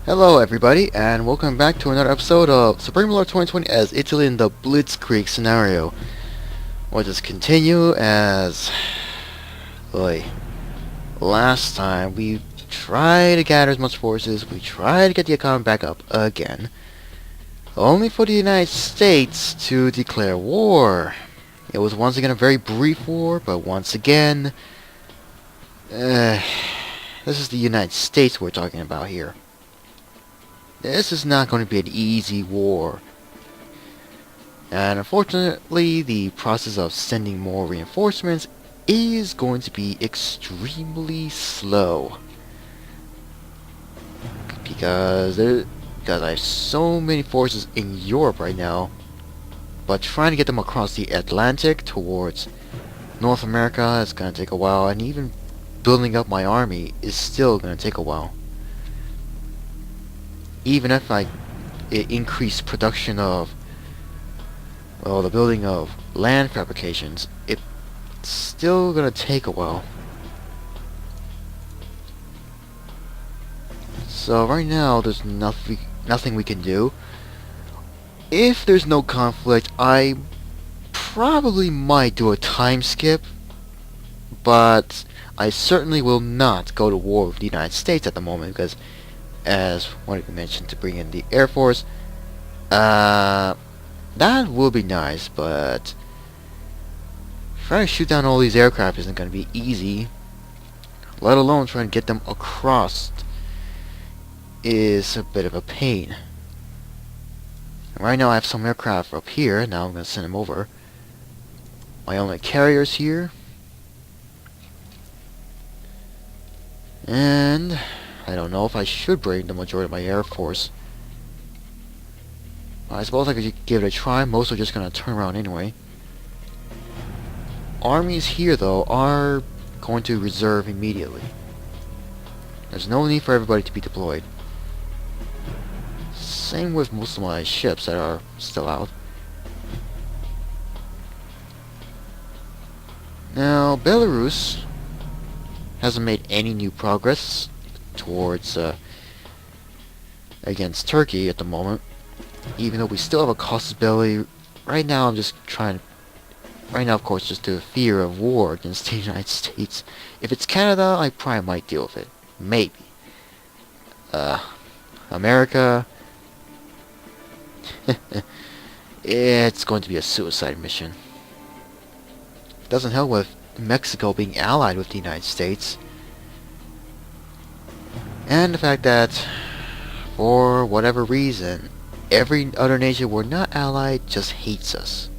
Hello everybody, and welcome back to another episode of Supreme Lord 2020 as Italy in the Blitzkrieg Scenario. We'll just continue as... Boy, last time we tried to gather as much forces, we tried to get the economy back up again, only for the United States to declare war. It was once again a very brief war, but once again... this is the United States we're talking about here. This is not going to be an easy war. And unfortunately, the process of sending more reinforcements is going to be extremely slow. Because I have so many forces in Europe right now, but trying to get them across the Atlantic towards North America is going to take a while, and even building up my army is still going to take a while. Even if I increase production of, well, the building of land fabrications, it's still gonna take a while. So right now, there's nothing we can do. If there's no conflict, I probably might do a time skip, but I certainly will not go to war with the United States at the moment, because as one of you mentioned, to bring in the Air Force, that would be nice, but trying to shoot down all these aircraft isn't going to be easy, let alone trying to get them across is a bit of a pain. Right now I have some aircraft up here, now I'm going to send them over. My only carriers here. And I don't know if I should bring the majority of my Air Force. I suppose I could give it a try. Most are just going to turn around anyway. Armies here, though, are going to reserve immediately. There's no need for everybody to be deployed. Same with most of my ships that are still out. Now, Belarus hasn't made any new progress towards against Turkey at the moment, even though we still have a casus belli. Right now I'm just trying, right now of course, just the fear of war against the United States. If it's Canada, I probably might deal with it, maybe. America, it's going to be a suicide mission. Doesn't help with Mexico being allied with the United States, and the fact that, for whatever reason, every other nation we're not allied just hates us.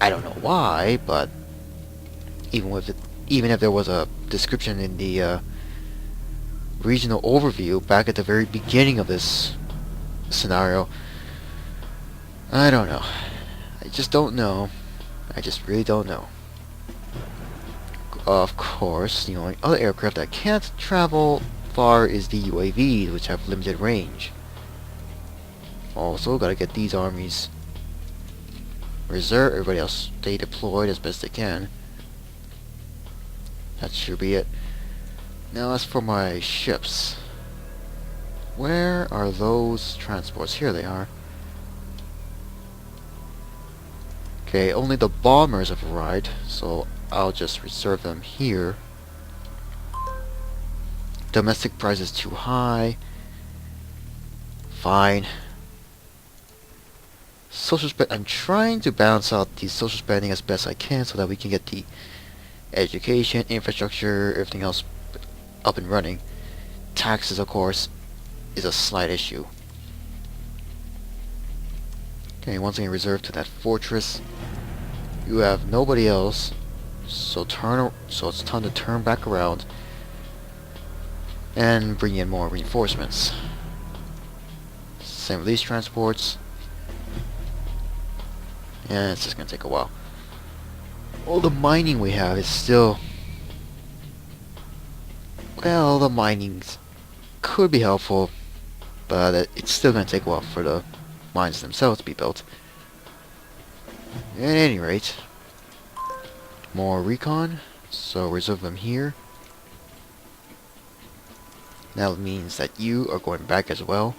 I don't know why, but even if there was a description in the regional overview back at the very beginning of this scenario, I don't know. I just don't know. I just really don't know. Of course, the only other aircraft that can't travel far is the UAVs, which have limited range. Also, gotta get these armies reserved. Everybody else stay deployed as best they can. That should be it. Now, as for my ships, where are those transports? Here they are. Okay, only the bombers have arrived, so I'll just reserve them here. Domestic price is too high. Fine. Social spend. I'm trying to balance out the social spending as best I can so that we can get the education, infrastructure, everything else up and running. Taxes, of course, is a slight issue. Okay, once again reserved to that fortress. You have nobody else, so it's time to turn back around and bring in more reinforcements. Same with these transports. And it's just gonna take a while. All the mining we have is still... Well, the minings could be helpful, but it's still gonna take a while for the mines themselves to be built. At any rate, more recon, so reserve them here. That means that you are going back as well.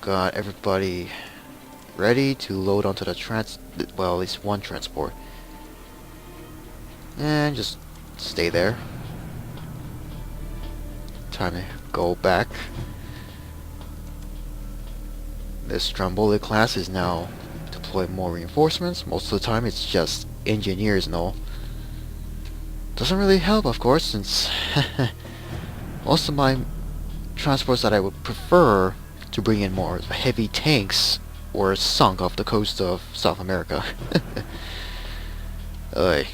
Got everybody ready to load onto the well, at least one transport. And just stay there. Time to go back. This Stromboli class is now deploying more reinforcements. Most of the time it's just engineers and all. Doesn't really help, of course, since most of my transports that I would prefer to bring in more heavy tanks were sunk off the coast of South America. And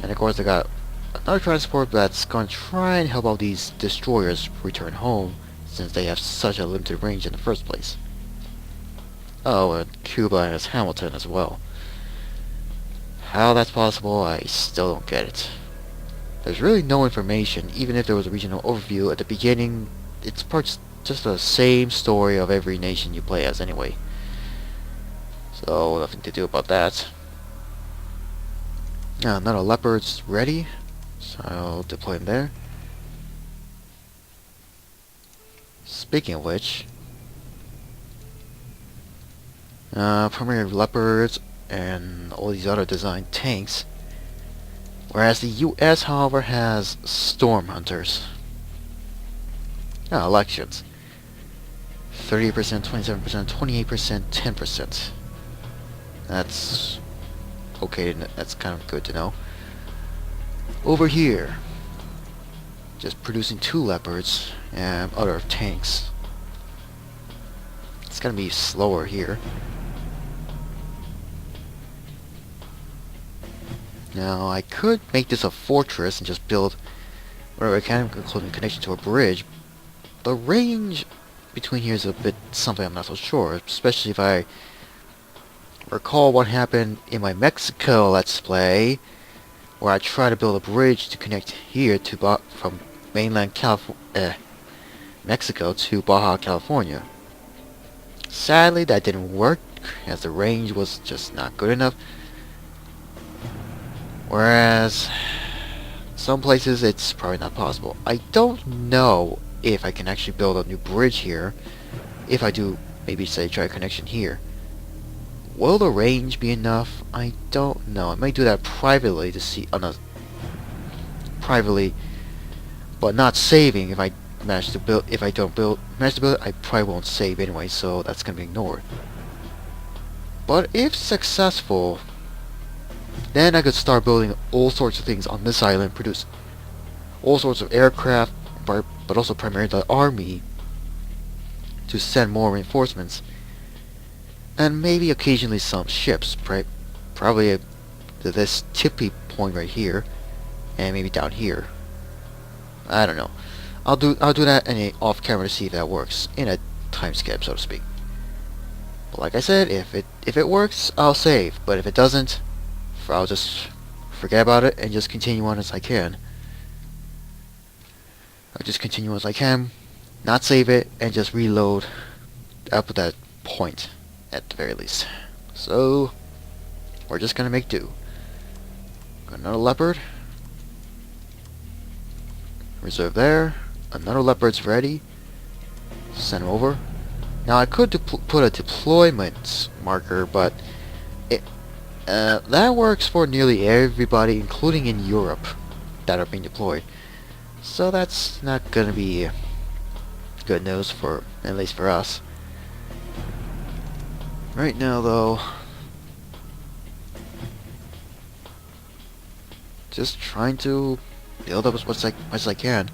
of course I got another transport that's going to try and help out these destroyers return home, since they have such a limited range in the first place. Oh, and Cuba has Hamilton as well. How that's possible, I still don't get it. There's really no information. Even if there was a regional overview at the beginning, it's just the same story of every nation you play as anyway. So, nothing to do about that. Another Leopard's ready, so I'll deploy him there. Speaking of which, primary Leopards and all these other designed tanks, whereas the US, however, has Storm Hunters. Elections. 30%, 27%, 28%, 10%. That's okay, that's kind of good to know. Over here, just producing 2 Leopards and other tanks. It's gonna be slower here. Now, I could make this a fortress and just build whatever I can, including connection to a bridge. The range between here is a bit something I'm not so sure, especially if I recall what happened in my Mexico Let's Play, where I tried to build a bridge to connect here to from mainland Mexico to Baja California. Sadly, that didn't work, as the range was just not good enough. Whereas some places it's probably not possible. I don't know if I can actually build a new bridge here. If I do, maybe say try a connection here. Will the range be enough? I don't know. I might do that privately to see privately, but not saving. If I manage to build, if I don't manage to build it, I probably won't save anyway. So that's gonna be ignored. But if successful, then I could start building all sorts of things on this island, produce all sorts of aircraft, but also primarily the army, to send more reinforcements. And maybe occasionally some ships, probably to this tippy point right here, and maybe down here. I don't know. I'll do that in a off camera to see if that works in a time skip, so to speak. But like I said, if it works, I'll save. But if it doesn't, I'll just forget about it and just continue on as I can. I'll just continue as I can, not save it, and just reload up at that point at the very least. So we're just gonna make do. Got another Leopard. Reserve there. Another Leopard's ready. Send him over. Now I could put a deployment marker, but that works for nearly everybody, including in Europe, that are being deployed. So that's not gonna be good news for, at least for us. Right now, though, just trying to build up as much as I can.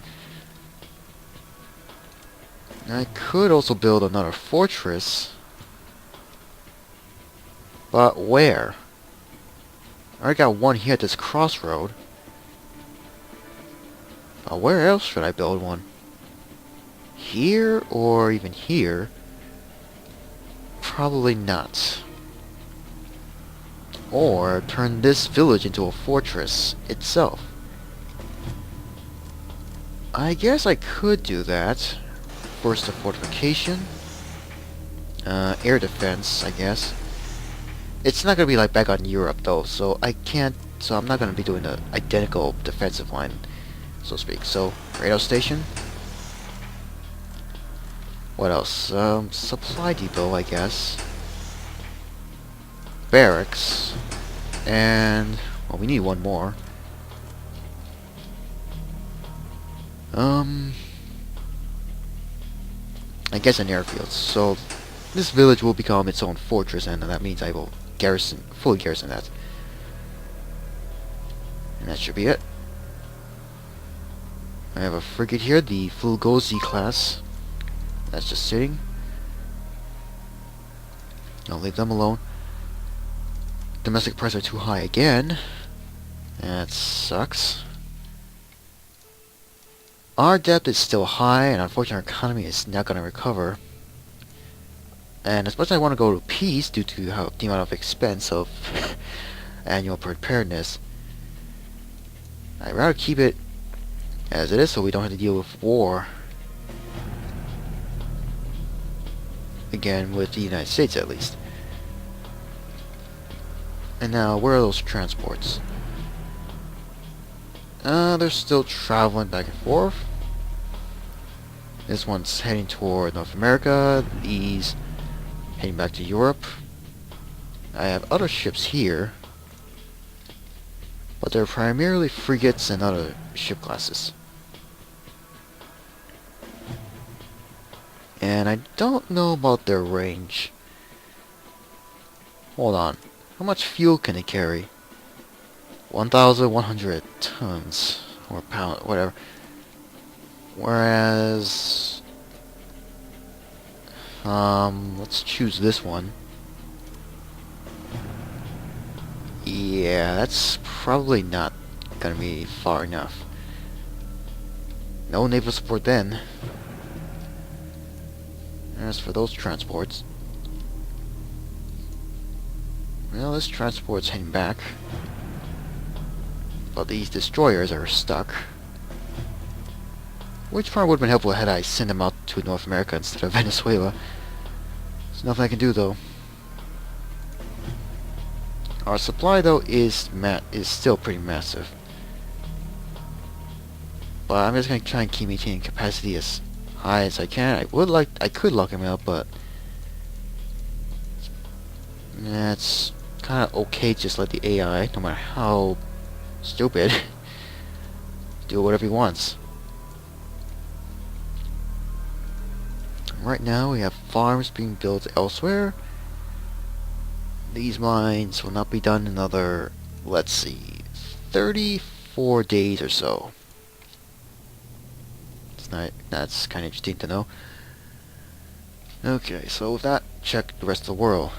I could also build another fortress, but where? I already got one here at this crossroad. But where else should I build one? Here or even here? Probably not. Or turn this village into a fortress itself. I guess I could do that. First, a fortification. Air defense, I guess. It's not gonna be like back on Europe though, so I can't so I'm not going to be doing the identical defensive line, so to speak. So, radar station. What else? Supply depot, I guess. Barracks. And, well, we need one more. I guess an airfield. So, this village will become its own fortress, and that means I will fully garrison that. And that should be it. I have a frigate here, the Fulgozi class. That's just sitting. I'll leave them alone. Domestic prices are too high again. That sucks. Our debt is still high, and unfortunately our economy is not going to recover. And as much as I want to go to peace due to the amount of expense of annual preparedness, I'd rather keep it as it is so we don't have to deal with war again with the United States at least. And now, where are those transports? They're still traveling back and forth. This one's heading toward North America. These heading back to Europe. I have other ships here, but they're primarily frigates and other ship classes. And I don't know about their range. Hold on. How much fuel can it carry? 1,100 tons. Or pound, whatever. Whereas... let's choose this one. Yeah, that's probably not gonna be far enough. No naval support then. As for those transports, well, this transport's heading back, but these destroyers are stuck. Which probably would have been helpful had I sent them out to North America instead of Venezuela. There's nothing I can do though. Our supply though is still pretty massive, but I'm just gonna try and keep maintaining capacity as high as I can. I could lock him out, but that's kind of okay. Just let the AI, no matter how stupid, do whatever he wants. Right now we have farms being built elsewhere. These mines will not be done in another, let's see, 34 days or so. That's kind of interesting to know. Okay, so with that, check the rest of the world.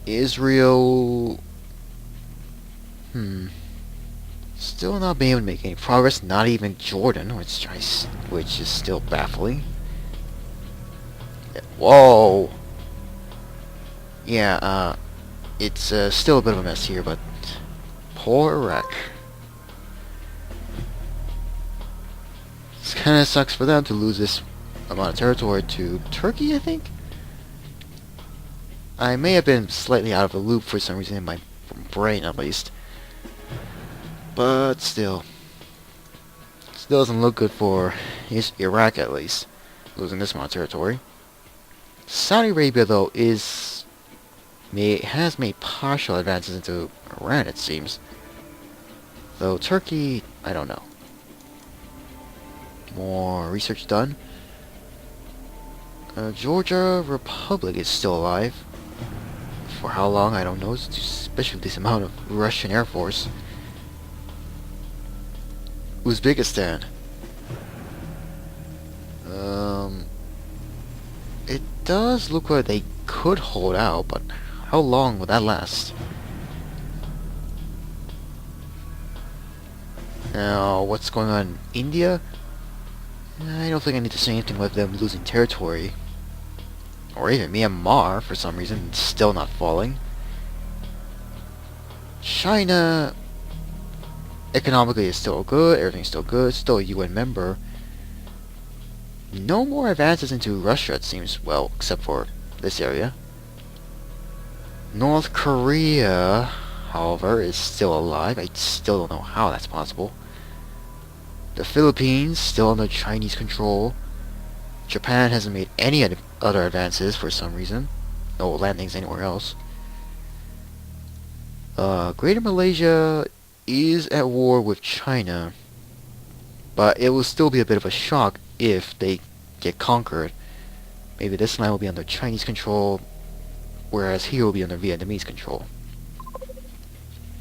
Israel... Still not being able to make any progress, not even Jordan, which is still baffling. Whoa! Yeah, it's still a bit of a mess here, but poor Iraq. This kind of sucks for them to lose this amount of territory to Turkey, I think? I may have been slightly out of the loop for some reason in my brain, at least. But still. Still doesn't look good for Iraq, at least. Losing this amount of territory. Saudi Arabia, though, has made partial advances into Iran, it seems. Though Turkey, I don't know. More research done. Georgia Republic is still alive. For how long, I don't know, especially with this amount of Russian Air Force. Uzbekistan. It does look like they could hold out, but how long would that last? Now, what's going on in India? I don't think I need to say anything with them losing territory. Or even Myanmar, for some reason, still not falling. China, economically is still good, everything's still good, still a UN member. No more advances into Russia, it seems, well, except for this area. North Korea, however, is still alive. I still don't know how that's possible. The Philippines, still under Chinese control. Japan hasn't made any other advances for some reason. No landings anywhere else. Greater Malaysia is at war with China, but it will still be a bit of a shock if they get conquered. Maybe this line will be under Chinese control, whereas here will be under Vietnamese control.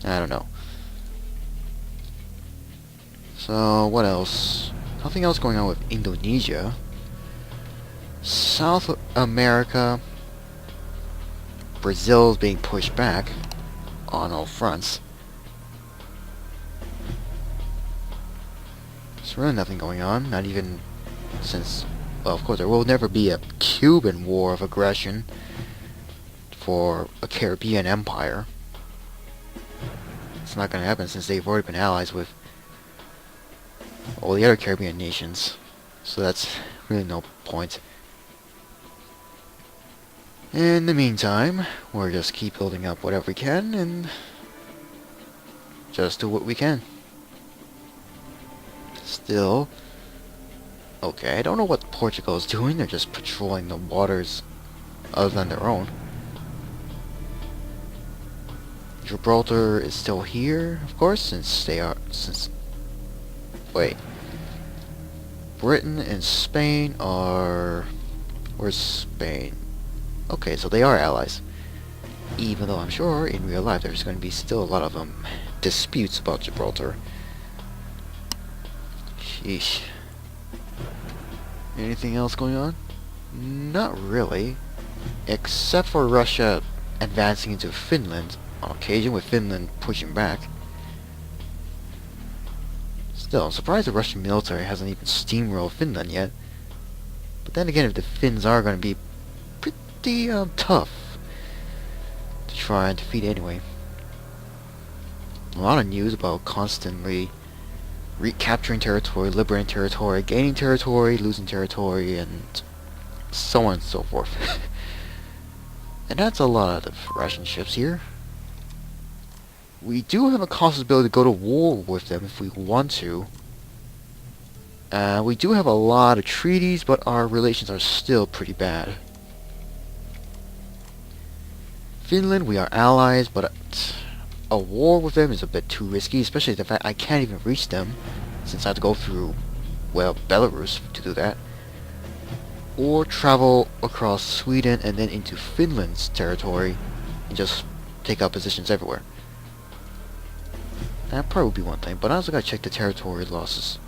I don't know. So, what else? Nothing else going on with Indonesia. South America, Brazil is being pushed back on all fronts. There's really nothing going on, not even since, well, of course there will never be a Cuban war of aggression for a Caribbean empire. It's not going to happen since they've already been allies with all the other Caribbean nations, so that's really no point. In the meantime, we'll just keep building up whatever we can and just do what we can. Still, okay, I don't know what Portugal is doing. They're just patrolling the waters other than their own. Gibraltar is still here, of course, wait. Britain and Spain are... Where's Spain? Okay, so they are allies. Even though I'm sure in real life there's going to be still a lot of disputes about Gibraltar. Sheesh. Anything else going on? Not really. Except for Russia advancing into Finland on occasion, with Finland pushing back. Still, I'm surprised the Russian military hasn't even steamrolled Finland yet. But then again, if the Finns are going to be pretty tough to try and defeat anyway. A lot of news about constantly recapturing territory, liberating territory, gaining territory, losing territory, and so on and so forth. And that's a lot of Russian ships here. We do have a possibility to go to war with them if we want to. We do have a lot of treaties, but our relations are still pretty bad. Finland, we are allies, but a war with them is a bit too risky, especially the fact I can't even reach them, since I have to go through, well, Belarus to do that. Or travel across Sweden and then into Finland's territory, and just take up positions everywhere. That probably would be one thing, but I also gotta check the territory losses.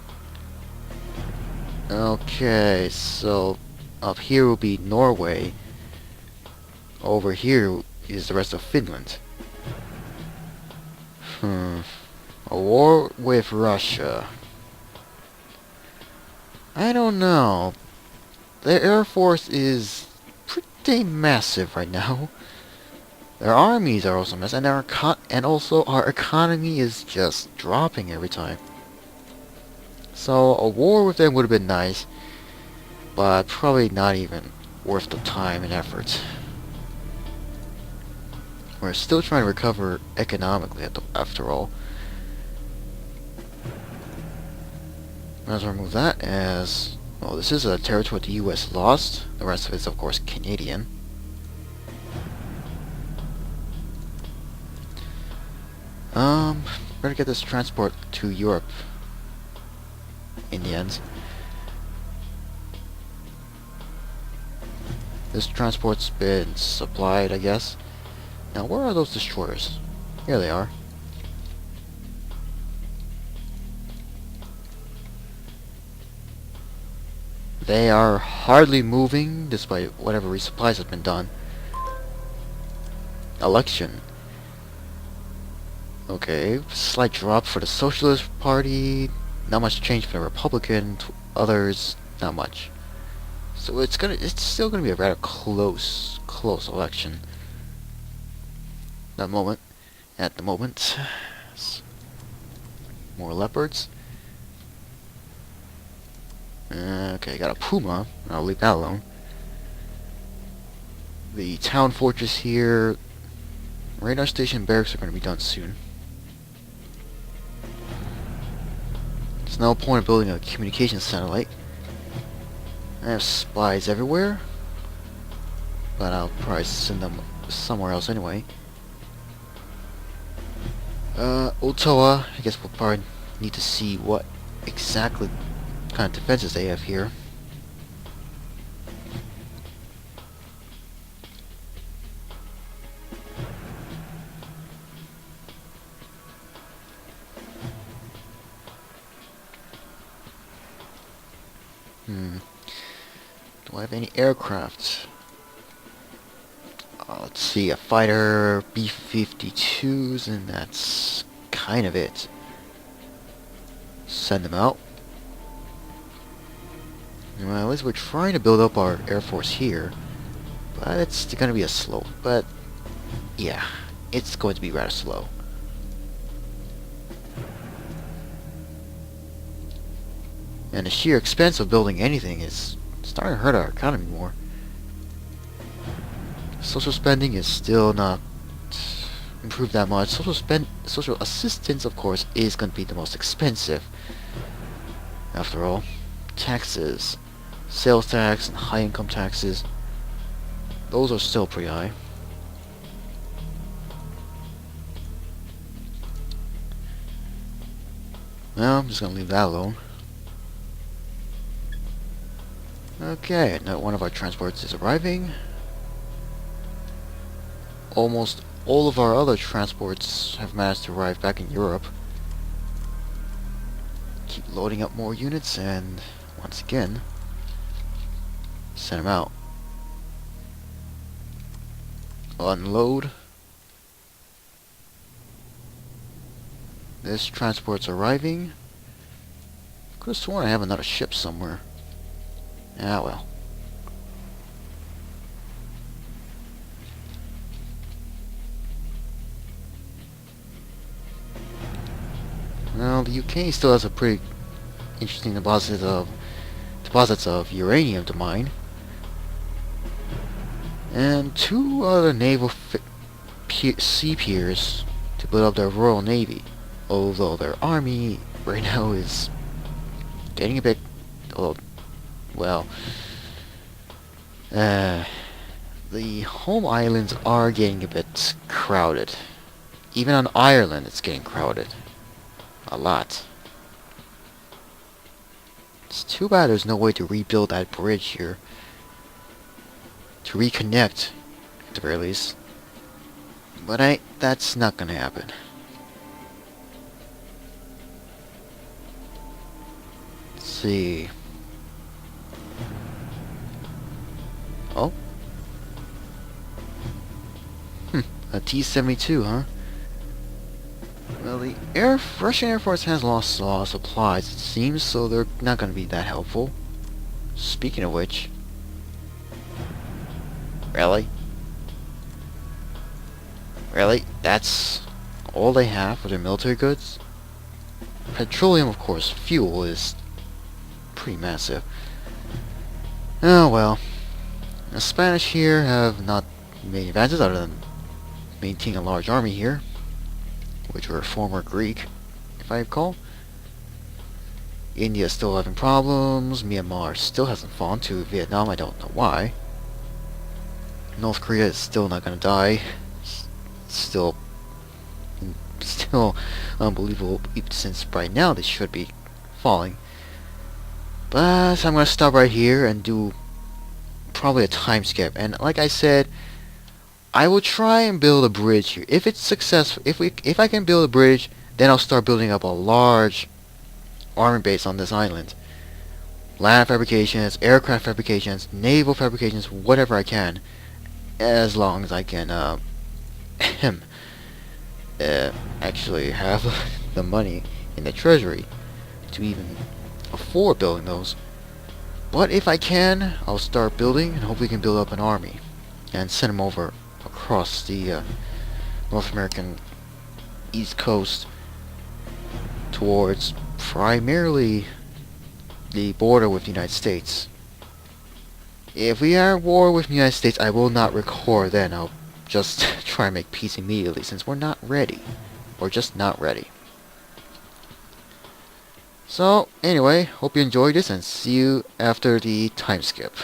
Okay, so up here will be Norway. Over here is the rest of Finland. A war with Russia. I don't know. Their air force is pretty massive right now. Their armies are also massive, and also our economy is just dropping every time. So a war with them would have been nice, but probably not even worth the time and effort. We're still trying to recover economically after all. Might as well remove that as... well, this is a territory the US lost. The rest of it is, of course, Canadian. Better get this transport to Europe in the end. This transport's been supplied, I guess. Now, where are those destroyers? Here they are. They are hardly moving, despite whatever resupplies have been done. Election. Okay, slight drop for the Socialist Party. Not much change for the Republican. Others, not much. So it's still gonna be a rather close election. At the moment. More leopards. Okay, got a puma. I'll leave that alone. The town fortress here. Radar station barracks are going to be done soon. There's no point in building a communication satellite. I have spies everywhere, but I'll probably send them somewhere else anyway. Ottawa, I guess we'll probably need to see what exactly kind of defenses they have here. Do I have any aircraft? Let's see, a fighter, B-52s, and that's kind of it. Send them out. Well, at least we're trying to build up our Air Force here. But it's going to be a slow. But, yeah, it's going to be rather slow. And the sheer expense of building anything is starting to hurt our economy more. Social spending is still not improved that much. Social assistance, of course, is going to be the most expensive. After all, taxes, sales tax, and high income taxes, those are still pretty high. Well, I'm just going to leave that alone. Okay, now one of our transports is arriving. Almost all of our other transports have managed to arrive back in Europe. Keep loading up more units and, once again, send them out. Unload. This transport's arriving. Could have sworn I have another ship somewhere. Ah, well. Well, the UK still has a pretty interesting deposits of uranium to mine, and 2 other naval sea piers to build up their Royal Navy. Although their army right now is getting a bit, well, the home islands are getting a bit crowded. Even on Ireland, it's getting crowded. A lot. It's too bad there's no way to rebuild that bridge here. To reconnect, at the very least. But that's not gonna happen. Let's see. Oh? A T-72, huh? Well, the Russian Air Force has lost a lot of supplies, it seems, so they're not going to be that helpful. Speaking of which... Really? Really? That's all they have for their military goods? Petroleum, of course, fuel is pretty massive. Oh well. The Spanish here have not made advances other than maintaining a large army here, which were former Greek, if I recall. India is still having problems. Myanmar still hasn't fallen to Vietnam. I don't know why. North Korea is still not gonna die. Still unbelievable, since right now they should be falling. But I'm gonna stop right here and do probably a time skip. And like I said, I will try and build a bridge here. If it's successful, if I can build a bridge, then I'll start building up a large army base on this island. Land fabrications, aircraft fabrications, naval fabrications, whatever I can, as long as I can actually have the money in the treasury to even afford building those. But if I can, I'll start building and hopefully can build up an army and send them over across the North American East Coast towards primarily the border with the United States. If we are at war with the United States, I will not record then. I'll just try and make peace immediately, since we're not ready. We're just not ready. So, anyway, hope you enjoyed this, and see you after the time skip.